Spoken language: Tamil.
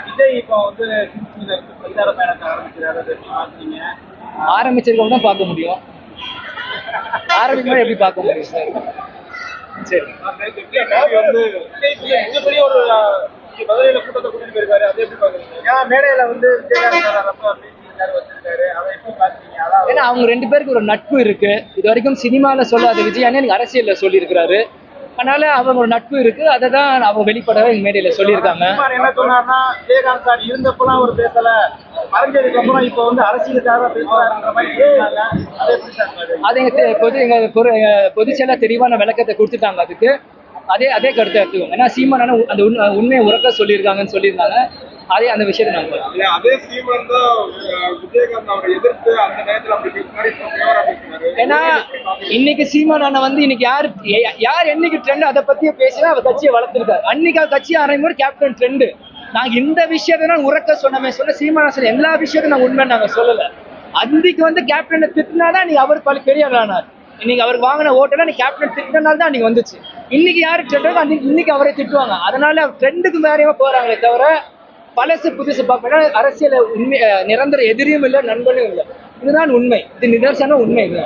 விஜய் இப்போ வந்து பிரச்சார பயணத்தை ஆரம்பிச்சிருக்கோம் தான் பார்க்க முடியும். ஆரம்பிக்கும் எப்படி பார்க்க முடியும் சார்? சரி, வந்து மிகப்பெரிய ஒரு மதுரையில கூட்டத்தை கூட்டிட்டு போயிருக்காரு, அதை எப்படி பாக்குறீங்க? ஏன்னா மேடையில வந்து விஜயகாந்த் வச்சிருக்காரு, அதை எப்படி பாக்குறீங்க? ஏன்னா அவங்க ரெண்டு பேருக்கு ஒரு நட்பு இருக்கு. இது வரைக்கும் சினிமால சொல்லாத விஜய் எனக்கு அரசியல்ல சொல்லியிருக்கிறாரு. அதனால அவங்க ஒரு நட்பு இருக்கு. அதை தான் அவங்க வெளிப்படவே எங்க மேடையில சொல்லியிருக்காங்க. என்ன சொன்னார்னா, விஜயகாந்த் சார் இருந்தப்பெல்லாம் ஒரு பேசல, மறைஞ்சதுக்கு அப்புறம் இப்போ வந்து அரசியலுக்காக பேசுறாருன்ற மாதிரி கேட்டாங்க. அதை எப்படி சார்? அது எங்க பொதுச்செயலா தெளிவான விளக்கத்தை கொடுத்துட்டாங்க. அதுக்கு அதே கருத்தை எடுத்துக்கோங்க. ஏன்னா சீமான் அந்த உண்மையை உறக்க சொல்லியிருக்காங்கன்னு சொல்லியிருந்தாங்க. அந்த விஷயத்தை நாங்க அதே சீமான் தான் விஜயகாந்த் அவரை எதிர்த்து அந்த நேரத்தில் அப்படி பேசினாரு. ஏன்னா இன்னைக்கு சீமான் அண்ணன் வந்து இன்னைக்கு யார் என்னைக்கு ட்ரெண்ட் அதை பத்தியே பேசினா அவர் கட்சியை வளர்த்துருக்காரு. அன்னைக்கு கட்சியை ஆரம்பிக்கும் கேப்டன் ட்ரெண்டு. நாங்க இந்த விஷயத்த உறக்க சொன்ன சீமான் எல்லா விஷயத்தையும் நாங்க உண்மை நாங்க சொல்லல. அன்னைக்கு வந்து கேப்டனை திட்டினாதான் நீ அவர் பெரிய ஆனார். இன்னைக்கு அவருக்கு வாங்கின ஓட்டெல்லாம் நீ கேப்டன் திட்டினால தான் அன்னைக்கு வந்துச்சு. இன்னைக்கு யாரு ட்ரெண்ட் இன்னைக்கு அவரை திட்டுவாங்க. அதனால ட்ரெண்டுக்கு மேலேயே போறாங்களே தவிர பழசு புதுசு பார்க்கணும். அரசியல உண்மை நிரந்தர எதிரியும் இல்லை, நண்பனும் இல்லை. இதுதான் உண்மை. இது நிதர்சன உண்மை இல்லை.